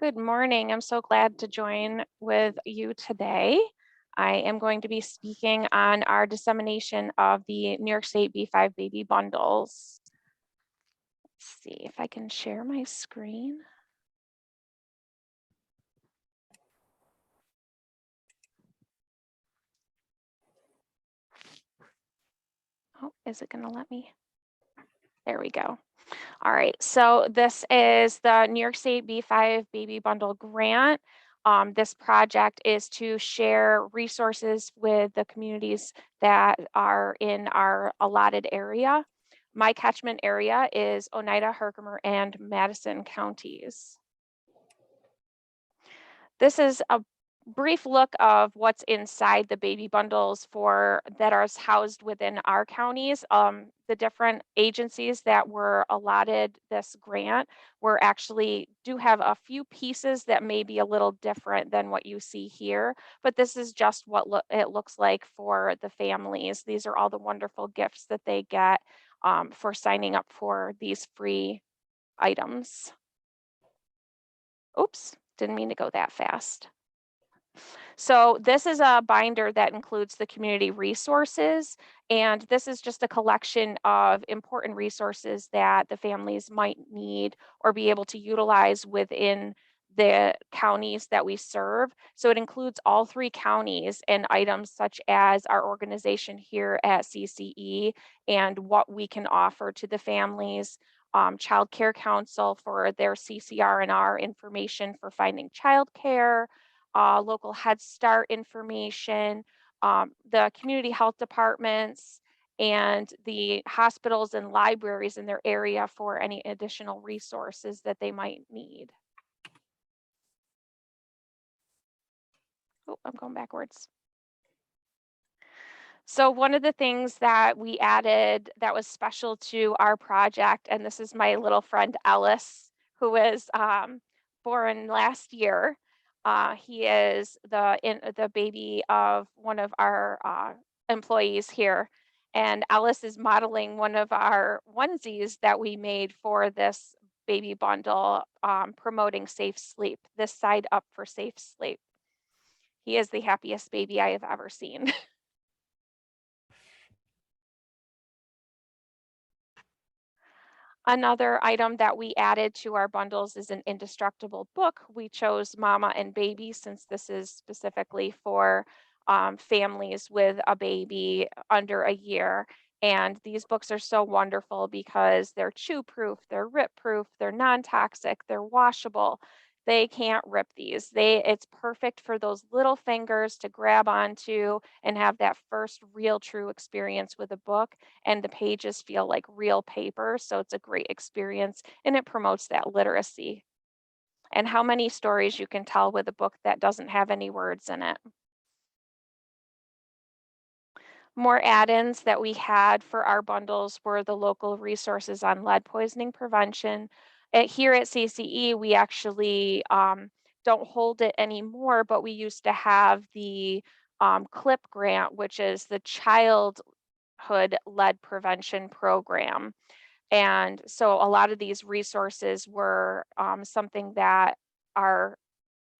Good morning. I'm so glad to join with you today. I am going to be speaking on our dissemination of the New York State B5 baby bundles. Let's see if I can share my screen. Oh, is it going to let me? There we go. All right, so this is the New York State B5 Baby Bundle Grant. This project is to share resources with the communities that are in our allotted area. My catchment area is Oneida, Herkimer, and Madison counties. This is a brief look of what's inside the baby bundles that are housed within our counties. The different agencies that were allotted this grant do have a few pieces that may be a little different than what you see here, but this is just what it looks like for the families. These are all the wonderful gifts that they get for signing up for these free items. Oops, didn't mean to go that fast. So this is a binder that includes the community resources, and this is just a collection of important resources that the families might need or be able to utilize within the counties that we serve. So it includes all three counties and items such as our organization here at CCE and what we can offer to the families. Child Care Council for their CCR&R information for finding childcare, local Head Start information, the community health departments, and the hospitals and libraries in their area for any additional resources that they might need. Oh, I'm going backwards. So one of the things that we added that was special to our project, and this is my little friend Ellis, who was born last year. He is the baby of one of our employees here, and Ellis is modeling one of our onesies that we made for this baby bundle, promoting safe sleep. This side up for safe sleep. He is the happiest baby I have ever seen. Another item that we added to our bundles is an indestructible book. We chose Mama and Baby since this is specifically for families with a baby under a year. And these books are so wonderful because they're chew proof, they're rip proof, they're non-toxic, they're washable. They can't rip these. It's perfect for those little fingers to grab onto and have that first real true experience with a book, and the pages feel like real paper, so it's a great experience and it promotes that literacy. And how many stories you can tell with a book that doesn't have any words in it. More add-ins that we had for our bundles were the local resources on lead poisoning prevention. Here at CCE, we actually don't hold it anymore, but we used to have the CLIP grant, which is the Childhood Lead Prevention Program. And so a lot of these resources were something that our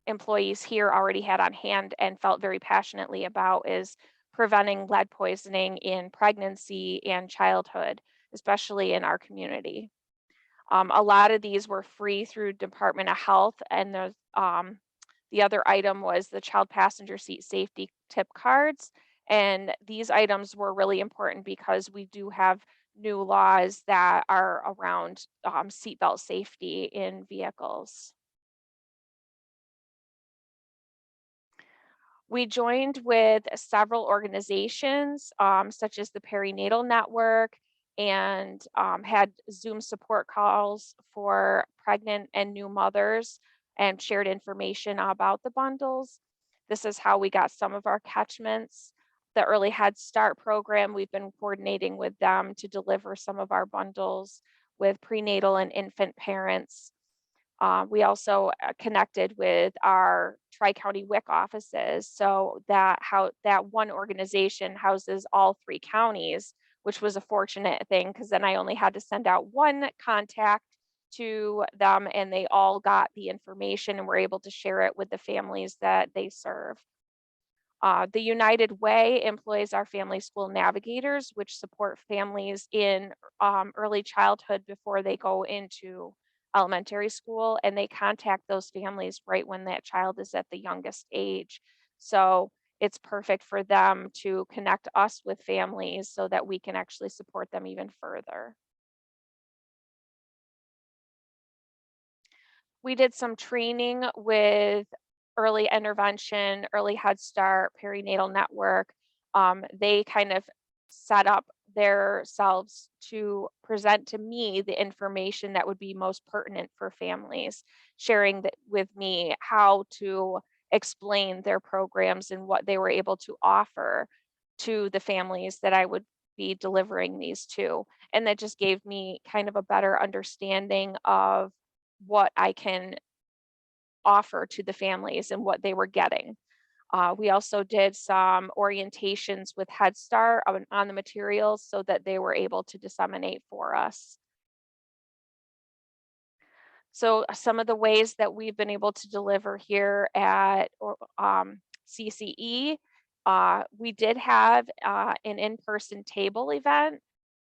employees here already had on hand and felt very passionately about, is preventing lead poisoning in pregnancy and childhood, especially in our community. A lot of these were free through Department of Health, and the other item was the child passenger seat safety tip cards. And these items were really important because we do have new laws that are around seatbelt safety in vehicles. We joined with several organizations, such as the Perinatal Network, and had Zoom support calls for pregnant and new mothers and shared information about the bundles. This is how we got some of our catchments. The Early Head Start program, we've been coordinating with them to deliver some of our bundles with prenatal and infant parents. We also connected with our Tri-County WIC offices, so that one organization houses all three counties, which was a fortunate thing because then I only had to send out one contact to them, and they all got the information and were able to share it with the families that they serve. The United Way employs our family school navigators, which support families in early childhood before they go into elementary school, and they contact those families right when that child is at the youngest age. So it's perfect for them to connect us with families so that we can actually support them even further. We did some training with early intervention, early Head Start, perinatal network. They kind of set up themselves to present to me the information that would be most pertinent for families, sharing that with me how to explain their programs and what they were able to offer to the families that I would be delivering these to. And that just gave me kind of a better understanding of what I can offer to the families and what they were getting. We also did some orientations with Head Start on the materials so that they were able to disseminate for us. So some of the ways that we've been able to deliver here at CCE, we did have an in-person table event,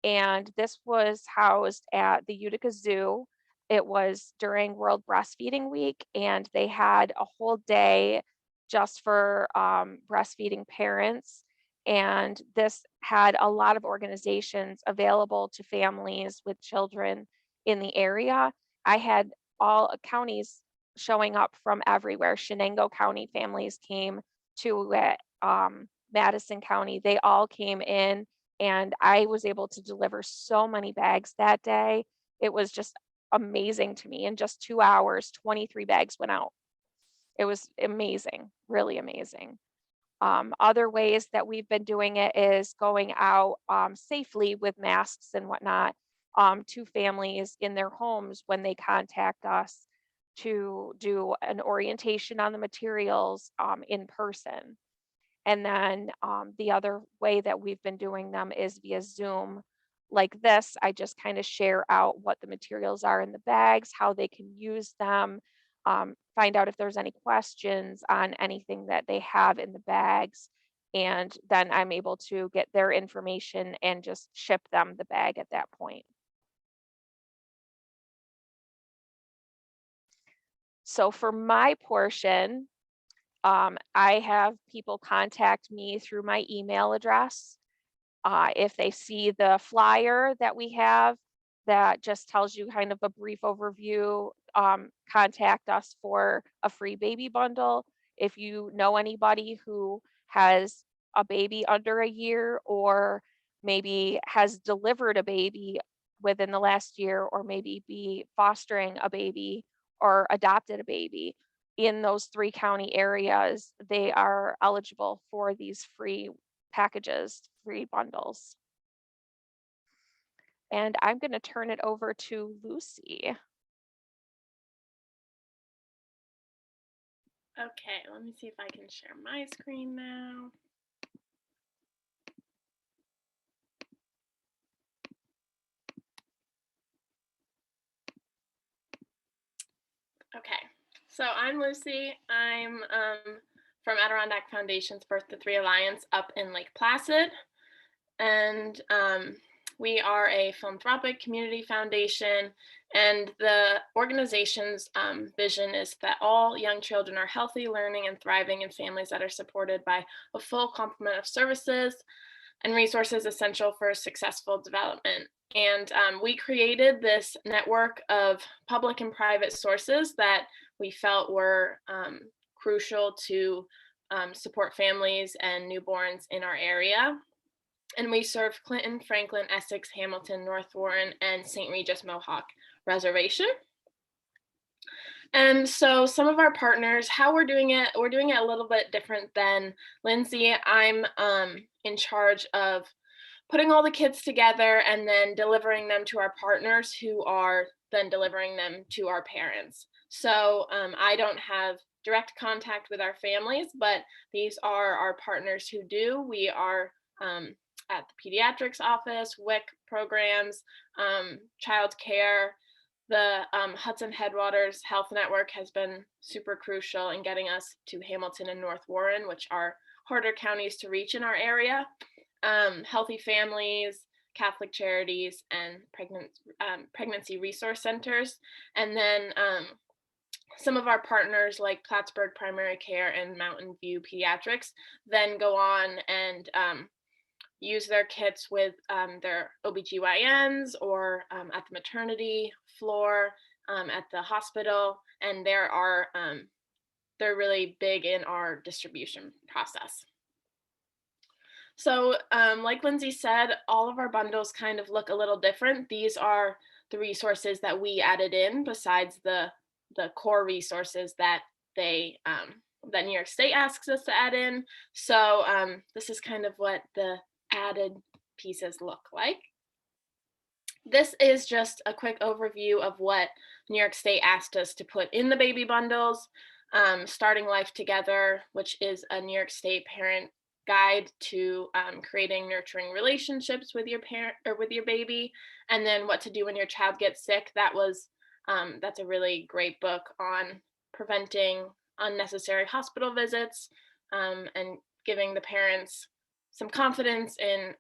and this was housed at the Utica Zoo. It was during World Breastfeeding Week, and they had a whole day just for breastfeeding parents. And this had a lot of organizations available to families with children in the area. I had all counties showing up from everywhere. Shenango County families came to it, Madison County, they all came in, and I was able to deliver so many bags that day. It was just amazing to me. In just 2 hours, 23 bags went out. It was amazing, really amazing. Other ways that we've been doing it is going out safely with masks and whatnot to families in their homes when they contact us to do an orientation on the materials in person. And then the other way that we've been doing them is via Zoom. Like this, I just kind of share out what the materials are in the bags, how they can use them, find out if there's any questions on anything that they have in the bags. And then I'm able to get their information and just ship them the bag at that point. So for my portion, I have people contact me through my email address. If they see the flyer that we have that just tells you kind of a brief overview, contact us for a free baby bundle. If you know anybody who has a baby under a year or maybe has delivered a baby within the last year or maybe be fostering a baby or adopted a baby in those 3 county areas, they are eligible for these free packages, free bundles. And I'm going to turn it over to Lucy. Okay, let me see if I can share my screen now. Okay, so I'm Lucy. I'm from Adirondack Foundation's Birth to Three Alliance up in Lake Placid. And we are a philanthropic community foundation, and the organization's vision is that all young children are healthy, learning, and thriving in families that are supported by a full complement of services and resources essential for successful development. And we created this network of public and private sources that we felt were crucial to support families and newborns in our area. And we serve Clinton, Franklin, Essex, Hamilton, North Warren, and St. Regis Mohawk Reservation. And so some of our partners, how we're doing it a little bit different than Lindsay. I'm in charge of putting all the kids together and then delivering them to our partners who are then delivering them to our parents. So I don't have direct contact with our families, but these are our partners who do. We are at the pediatrics office, WIC programs, child care, The Hudson Headwaters Health Network has been super crucial in getting us to Hamilton and North Warren, which are harder counties to reach in our area. Healthy Families, Catholic Charities, and pregnancy resource centers. And then some of our partners like Plattsburgh Primary Care and Mountain View Pediatrics then go on and use their kits with their OBGYNs or at the maternity floor at the hospital. And they're really big in our distribution process. So, like Lindsay said, all of our bundles kind of look a little different. These are the resources that we added in besides the core resources that that New York State asks us to add in. So this is kind of what the added pieces look like. This is just a quick overview of what New York State asked us to put in the baby bundles. Starting Life Together, which is a New York State parent guide to creating nurturing relationships with your parent or with your baby, and then What to Do When Your Child Gets Sick. That's a really great book on preventing unnecessary hospital visits and giving the parents some confidence in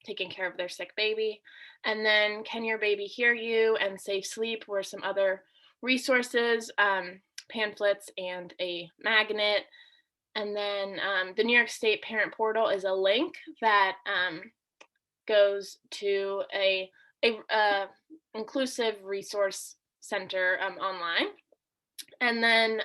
taking care of their sick baby. And then Can Your Baby Hear You and Safe Sleep were some other resources, pamphlets, and a magnet. And then the New York State Parent Portal is a link that goes to a inclusive resource center online. And then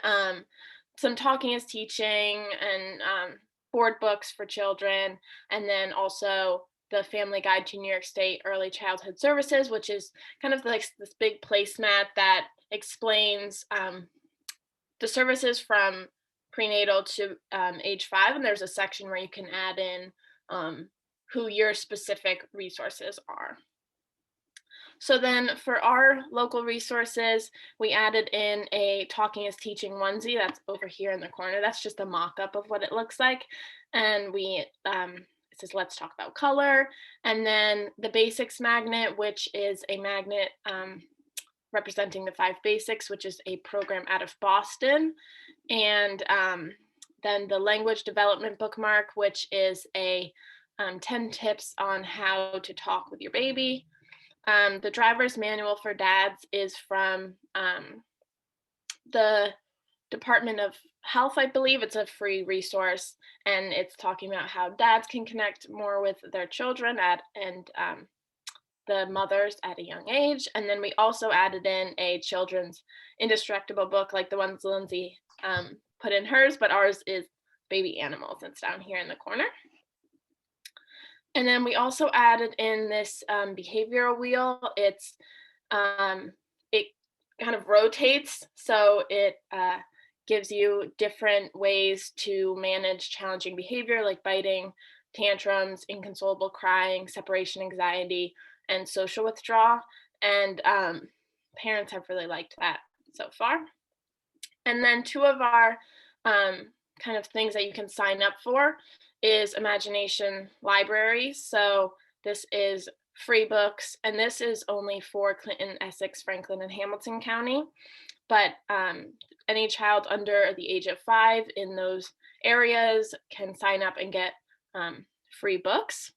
some Talking is Teaching and board books for children. And then also the Family Guide to New York State Early Childhood Services, which is kind of like this big placemat that explains the services from prenatal to age 5. And there's a section where you can add in who your specific resources are. So then for our local resources, we added in a Talking is Teaching onesie that's over here in the corner. That's just a mock-up of what it looks like. And it says, let's talk about color. And then the Basics magnet, which is a magnet representing the 5 Basics, which is a program out of Boston. And then the Language Development bookmark, which is a 10 tips on how to talk with your baby. The Driver's Manual for Dads is from the Department of Health, I believe. It's a free resource, and it's talking about how dads can connect more with their children and the mothers at a young age. And then we also added in a children's indestructible book, like the ones Lindsay put in hers, but ours is Baby Animals. It's down here in the corner. And then we also added in this behavioral wheel. It kind of rotates, so it gives you different ways to manage challenging behavior like biting, tantrums, inconsolable crying, separation anxiety, and social withdrawal. And parents have really liked that so far. And then 2 of our kind of things that you can sign up for is Imagination Library. So this is free books, and this is only for Clinton, Essex, Franklin, and Hamilton County. But any child under the age of 5 in those areas can sign up and get free books.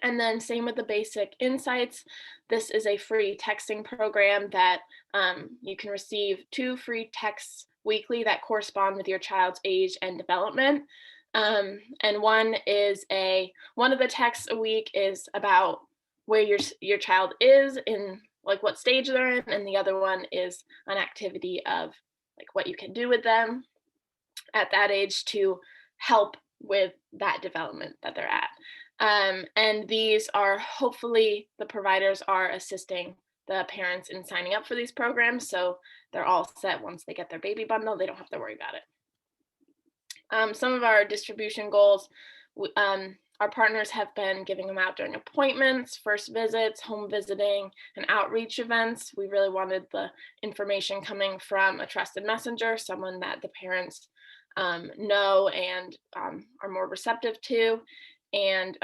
And then same with the Basic Insights. This is a free texting program that you can receive 2 free texts weekly that correspond with your child's age and development. And one of the texts a week is about where your child is in like what stage they're in, and the other one is an activity of like what you can do with them at that age to help with that development that they're at. And these are hopefully the providers are assisting the parents in signing up for these programs, so they're all set once they get their baby bundle. They don't have to worry about it. Some of our distribution goals, our partners have been giving them out during appointments, first visits, home visiting, and outreach events. We really wanted the information coming from a trusted messenger, someone that the parents know and are more receptive to, and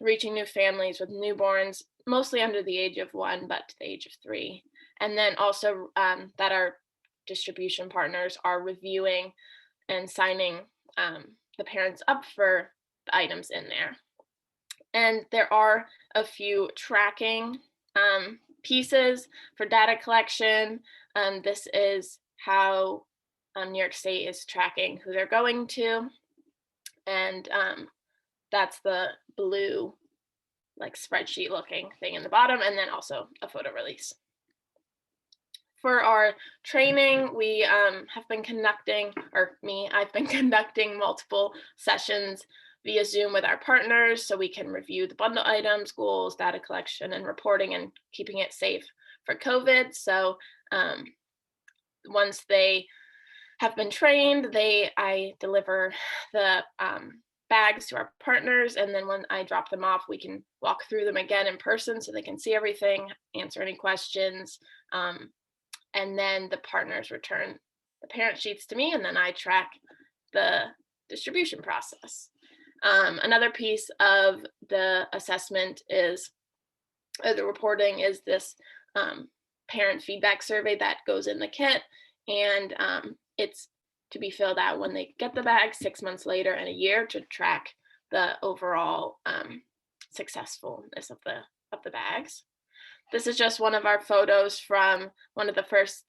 reaching new families with newborns, mostly under the age of 1, but to the age of 3. And then also that our distribution partners are reviewing and signing the parents up for the items in there. And there are a few tracking pieces for data collection. This is how New York State is tracking who they're going to. And that's the blue like spreadsheet looking thing in the bottom, and then also a photo release. For our training, we have been conducting, or I've been conducting multiple sessions via Zoom with our partners so we can review the bundle items, goals, data collection, and reporting, and keeping it safe for COVID. So once they have been trained, I deliver the bags to our partners, and then when I drop them off, we can walk through them again in person so they can see everything, answer any questions, and then the partners return the parent sheets to me, and then I track the distribution process. Another piece of the assessment is, the reporting is this parent feedback survey that goes in the kit, and it's to be filled out when they get the bag 6 months later and a year to track the overall successfulness of the bags. This is just one of our photos from one of the first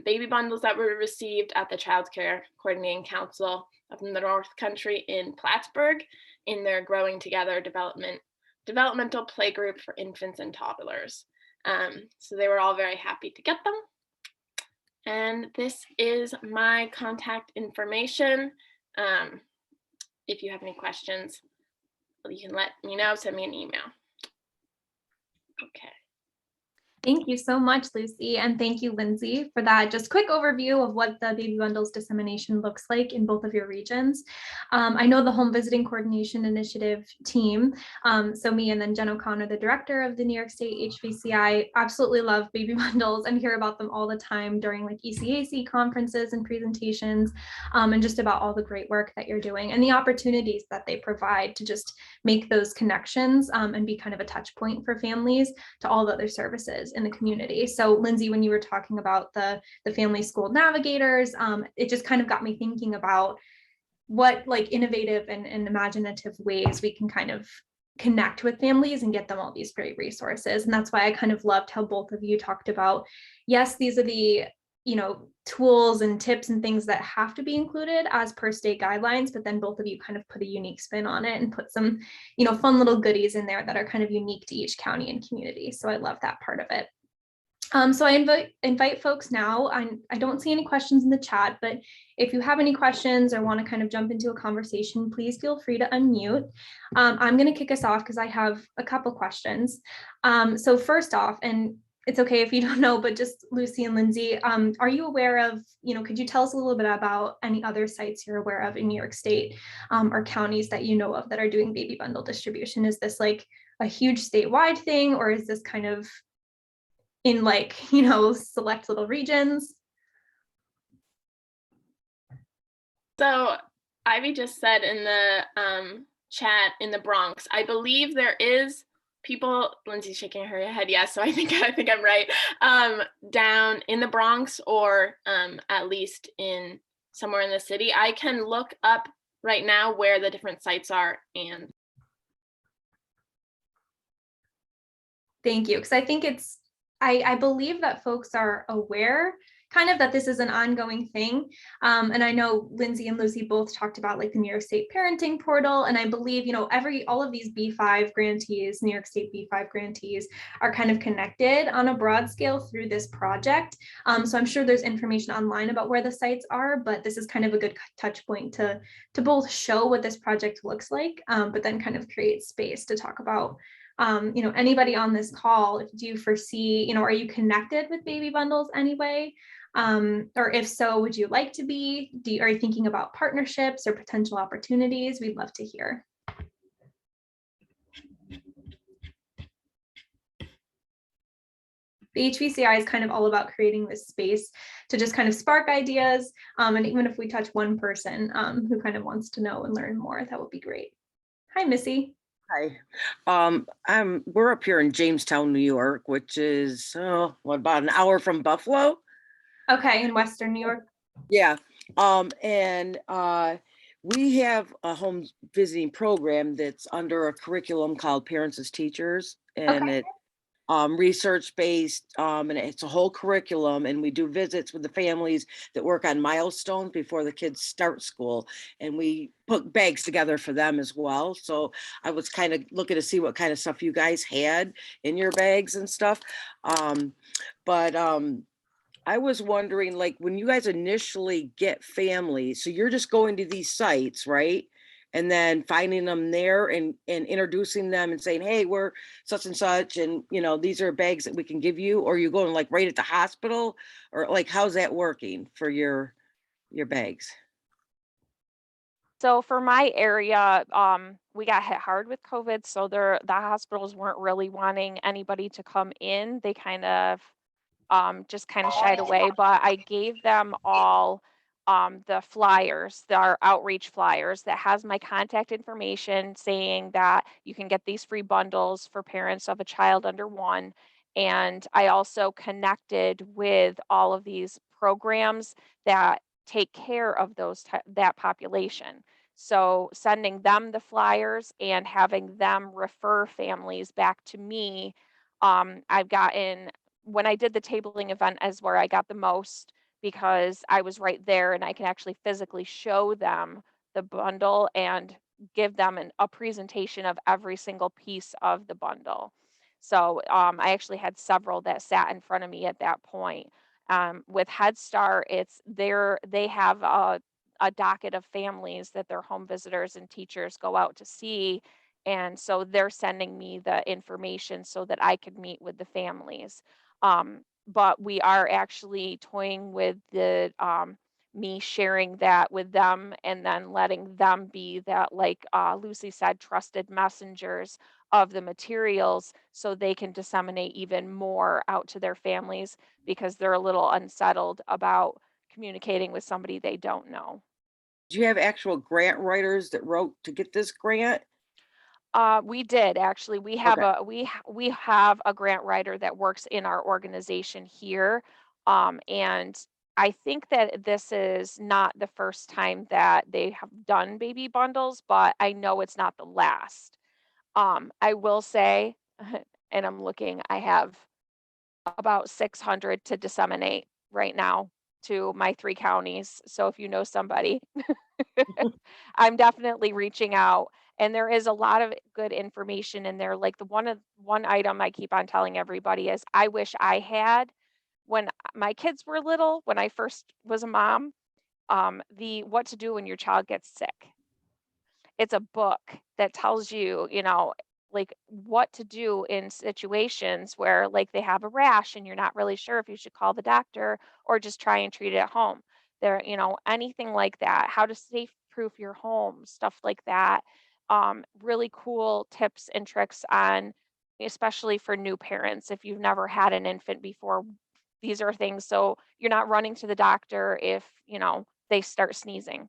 baby bundles that we received at the Child Care Coordinating Council up in the North Country in Plattsburgh in their Growing Together developmental play group for infants and toddlers. So they were all very happy to get them. And this is my contact information. If you have any questions, you can let me know, send me an email. Okay. Thank you so much, Lucy, and thank you, Lindsay, for that just quick overview of what the Baby Bundles dissemination looks like in both of your regions. I know the Home Visiting Coordination Initiative team, so me and then Jen O'Connor, the director of the New York State HVCI, absolutely love Baby Bundles and hear about them all the time during like ECAC conferences and presentations, and just about all the great work that you're doing and the opportunities that they provide to just make those connections and be kind of a touch point for families to all the other services in the community. So Lindsay, when you were talking about the family school navigators, it just kind of got me thinking about what like innovative and imaginative ways we can kind of connect with families and get them all these great resources. And that's why I kind of loved how both of you talked about, yes, these are the tools and tips and things that have to be included as per state guidelines, but then both of you kind of put a unique spin on it and put some, fun little goodies in there that are kind of unique to each county and community. So I love that part of it. So I invite folks now. I don't see any questions in the chat, but if you have any questions or want to kind of jump into a conversation, please feel free to unmute. I'm going to kick us off because I have a couple questions. So first off, and it's okay if you don't know, but just Lucy and Lindsay, are you aware of, could you tell us a little bit about any other sites you're aware of in New York State or counties that you know of that are doing baby bundle distribution? Is this like a huge statewide thing, or is this kind of in like, select little regions? So Ivy just said in the chat in the Bronx, I believe there is people, Lindsay's shaking her head yes, so I think I'm right, down in the Bronx or at least in somewhere in the city. I can look up right now where the different sites are. And thank you, because I think I believe that folks are aware kind of that this is an ongoing thing. And I know Lindsay and Lucy both talked about like the New York State parenting portal. And I believe, all of these B5 grantees, New York State B5 grantees are kind of connected on a broad scale through this project. So I'm sure there's information online about where the sites are, but this is kind of a good touch point to both show what this project looks like, but then kind of create space to talk about anybody on this call, do you foresee, are you connected with baby bundles anyway? Or if so, would you like to be? Are you thinking about partnerships or potential opportunities? We'd love to hear. The HVCI is kind of all about creating this space to just kind of spark ideas. And even if we touch one person who kind of wants to know and learn more, that would be great. Hi, Missy. Hi. We're up here in Jamestown, New York, which is about an hour from Buffalo. Okay, in Western New York. Yeah. And we have a home visiting program that's under a curriculum called Parents as Teachers, and Okay. it research based, and it's a whole curriculum, and we do visits with the families that work on milestones before the kids start school, and we put bags together for them as well. So I was kind of looking to see what kind of stuff you guys had in your bags and stuff. um, but I was wondering, like, when you guys initially get families, so you're just going to these sites, right? And then finding them there and introducing them and saying, hey, we're such and such, and these are bags that we can give you, or you going like right at the hospital, or like how's that working for your bags? So for my area, we got hit hard with COVID, so the hospitals weren't really wanting anybody to come in. They kind of just kind of shied away, but I gave them all the flyers, our outreach flyers that has my contact information saying that you can get these free bundles for parents of a child under 1. And I also connected with all of these programs that take care of that population. So sending them the flyers and having them refer families back to me. I've gotten When I did the tabling event is where I got the most because I was right there and I can actually physically show them the bundle and give them a presentation of every single piece of the bundle. So I actually had several that sat in front of me at that point. With Head Start, they have a docket of families that their home visitors and teachers go out to see. And so they're sending me the information so that I could meet with the families. But we are actually toying with the me sharing that with them and then letting them be that, like Lucy said, trusted messengers of the materials so they can disseminate even more out to their families because they're a little unsettled about communicating with somebody they don't know. Do you have actual grant writers that wrote to get this grant? We did actually. Okay. We have a grant writer that works in our organization here, and I think that this is not the first time that they have done baby bundles, but I know it's not the last. I will say, and I'm looking, I have about 600 to disseminate right now to my 3 counties. So if you know somebody, I'm definitely reaching out, and there is a lot of good information in there. Like one item I keep on telling everybody is I wish I had when my kids were little, when I first was a mom, the what to do when your child gets sick. It's a book that tells you, like what to do in situations where like they have a rash and you're not really sure if you should call the doctor or just try and treat it at home. There, anything like that, how to safe proof your home, stuff like that. Really cool tips and tricks on, especially for new parents. If you've never had an infant before, these are things so you're not running to the doctor if, they start sneezing.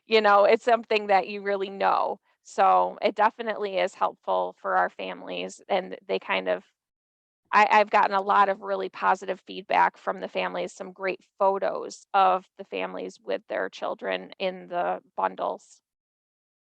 It's something that you really know. So it definitely is helpful for our families. And they kind of, I've gotten a lot of really positive feedback from the families, some great photos of the families with their children in the bundles.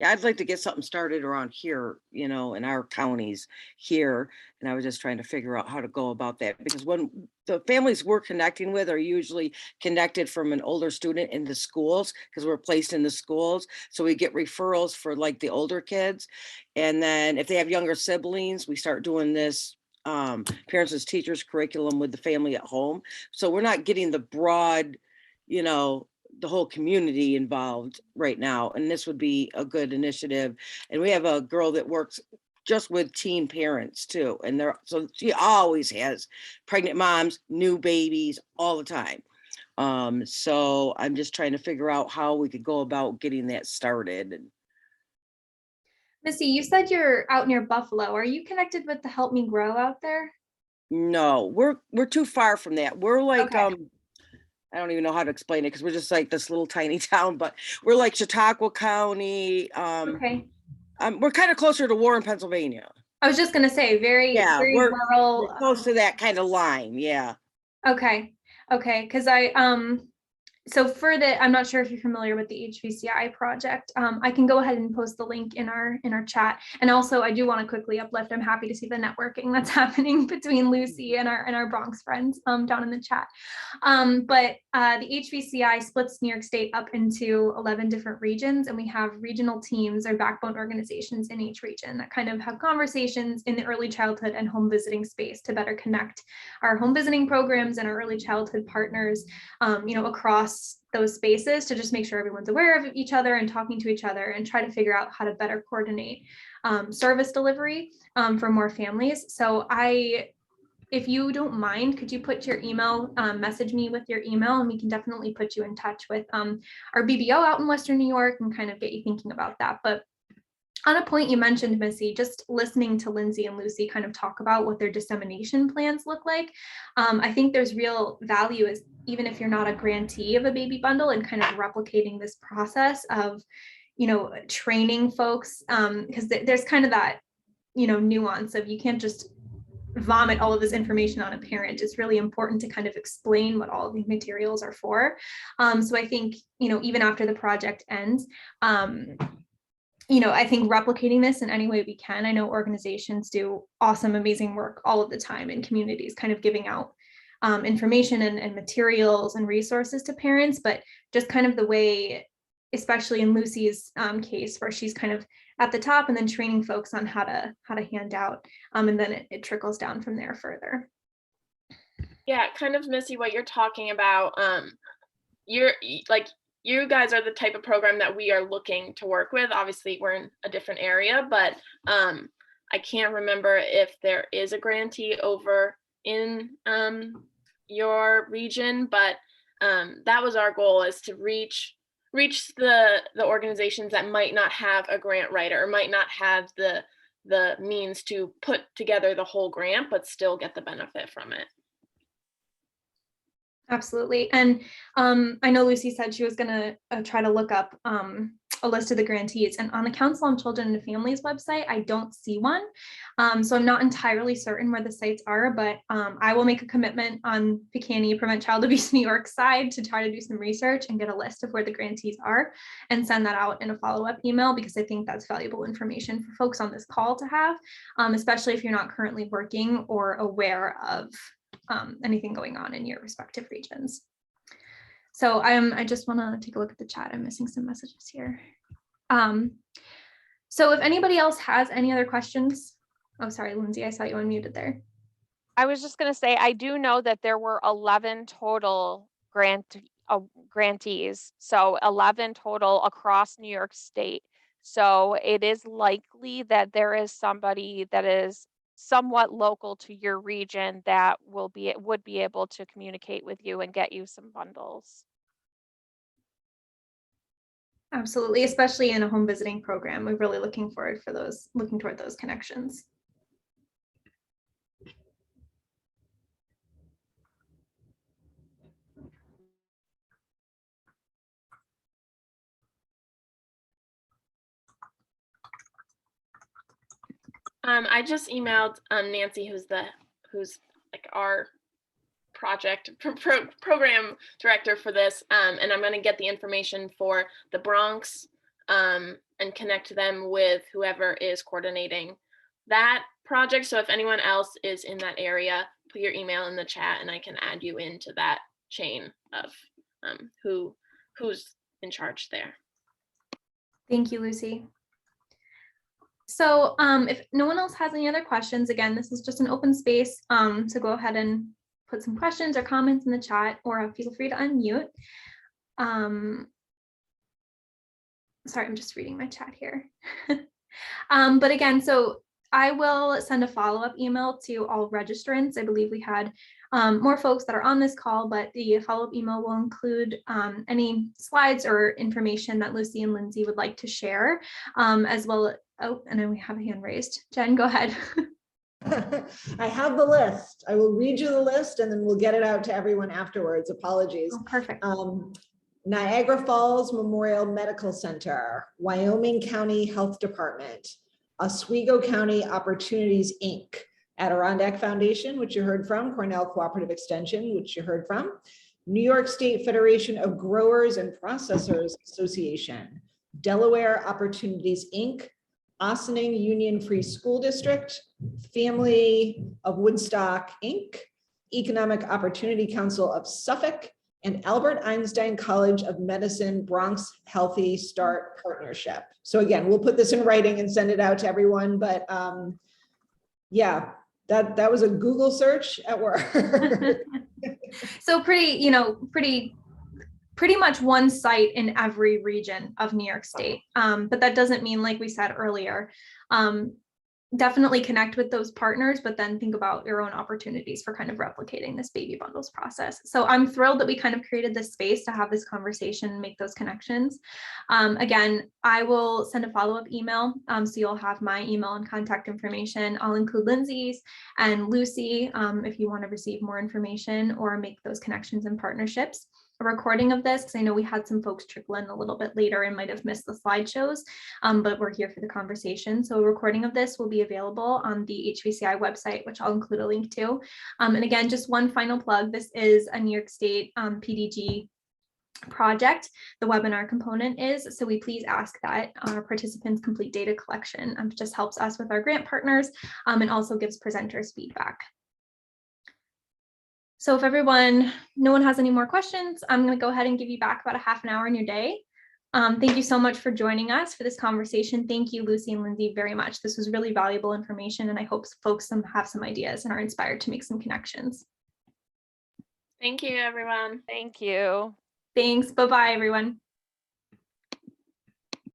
Yeah, I'd like to get something started around here, in our counties here. And I was just trying to figure out how to go about that because when the families we're connecting with are usually connected from an older student in the schools because we're placed in the schools. So we get referrals for like the older kids. And then if they have younger siblings, we start doing this parents as teachers curriculum with the family at home. So we're not getting the broad, you know, the whole community involved right now, and this would be a good initiative. And we have a girl that works just with teen parents too, and they're so she always has pregnant moms, new babies all the time. So I'm just trying to figure out how we could go about getting that started. And Missy, you said you're out near Buffalo. Are you connected with the Help Me Grow out there? no, we're too far from that. We're like Okay. I don't even know how to explain it because we're just like this little tiny town, but we're like Chautauqua County, Okay. We're kind of closer to Warren, Pennsylvania. I was just gonna say, very, Yeah, very we're rural. close to that kind of line. Yeah. Okay, okay, because so for the, I'm not sure if you're familiar with the HVCI project. I can go ahead and post the link in our chat. And also, I do want to quickly uplift. I'm happy to see the networking that's happening between Lucy and our Bronx friends down in the chat. But the HVCI splits New York State up into 11 different regions, and we have regional teams or backbone organizations in each region that kind of have conversations in the early childhood and home visiting space to better connect our home visiting programs and our early childhood partners, across those spaces, to just make sure everyone's aware of each other and talking to each other, and try to figure out how to better coordinate service delivery for more families. So if you don't mind, could you put your email, message me with your email, and we can definitely put you in touch with our BBO out in Western New York and kind of get you thinking about that. But on a point you mentioned, Missy, just listening to Lindsay and Lucy kind of talk about what their dissemination plans look like, I think there's real value, as even if you're not a grantee of a baby bundle, and kind of replicating this process of, training folks, because there's kind of that, nuance of, you can't just vomit all of this information on a parent. It's really important to kind of explain what all of these materials are for. So I think, even after the project ends, I think replicating this in any way we can. I know organizations do awesome, amazing work all of the time in communities, kind of giving out information and materials and resources to parents, but just kind of the way, especially in Lucy's case, where she's kind of at the top and then training folks on how to hand out, and then it trickles down from there further. Yeah, kind of, Missy, what you're talking about. You're like, you guys are the type of program that we are looking to work with. Obviously, we're in a different area, but I can't remember if there is a grantee over in your region, but that was our goal, is to reach the organizations that might not have a grant writer, or might not have the means to put together the whole grant, but still get the benefit from it. Absolutely. And I know Lucy said she was going to try to look up a list of the grantees, and on the Council on Children and Families website, I don't see one. So I'm not entirely certain where the sites are, but I will make a commitment on PCANI, Prevent Child Abuse New York side, to try to do some research and get a list of where the grantees are and send that out in a follow-up email, because I think that's valuable information for folks on this call to have, especially if you're not currently working or aware of anything going on in your respective regions. So I just want to take a look at the chat. I'm missing some messages here. So if anybody else has any other questions. Oh, sorry, Lindsay, I saw you unmuted there. I was just going to say, I do know that there were 11 total grantees. So 11 total across New York State. So it is likely that there is somebody that is somewhat local to your region that would be able to communicate with you and get you some bundles. Absolutely, especially in a home visiting program. We're really looking toward those connections. I just emailed Nancy, who's like our project program director for this, and I'm going to get the information for the Bronx and connect them with whoever is coordinating that project. So if anyone else is in that area, put your email in the chat and I can add you into that chain of who's in charge there. Thank you, Lucy. So if no one else has any other questions, again, this is just an open space. So go ahead and put some questions or comments in the chat, or feel free to unmute. Sorry, I'm just reading my chat here. But again, so I will send a follow-up email to all registrants. I believe we had more folks that are on this call, but the follow-up email will include any slides or information that Lucy and Lindsay would like to share, as well. Oh, and then we have a hand raised. Jen, go ahead. I have the list. I will read you the list and then we'll get it out to everyone afterwards. Apologies. Oh, perfect. Niagara Falls Memorial Medical Center, Wyoming County Health Department, Oswego County Opportunities, Inc., Adirondack Foundation, which you heard from, Cornell Cooperative Extension, which you heard from, New York State Federation of Growers and Processors Association, Delaware Opportunities, Inc., Ossining Union Free School District, Family of Woodstock, Inc., Economic Opportunity Council of Suffolk, and Albert Einstein College of Medicine Bronx Healthy Start Partnership. So again, we'll put this in writing and send it out to everyone, but yeah, that was a Google search at work. So pretty much one site in every region of New York State. But that doesn't mean, like we said earlier, definitely connect with those partners, but then think about your own opportunities for kind of replicating this baby bundles process. So I'm thrilled that we kind of created this space to have this conversation and make those connections. Again, I will send a follow-up email. So you'll have my email and contact information. I'll include Lindsay's and Lucy if you want to receive more information or make those connections and partnerships. A recording of this, because I know we had some folks trickle in a little bit later and might have missed the slideshows, but we're here for the conversation. So a recording of this will be available on the HVCI website, which I'll include a link to. And again, just one final plug. This is a New York State PDG project. The webinar component is, so we please ask that our participants complete data collection. It just helps us with our grant partners and also gives presenters feedback. So if no one has any more questions, I'm going to go ahead and give you back about a half an hour in your day. Thank you so much for joining us for this conversation. Thank you, Lucy and Lindsay, very much. This was really valuable information, and I hope folks have some ideas and are inspired to make some connections. Thank you, everyone. Thank you. Thanks. Bye-bye, everyone.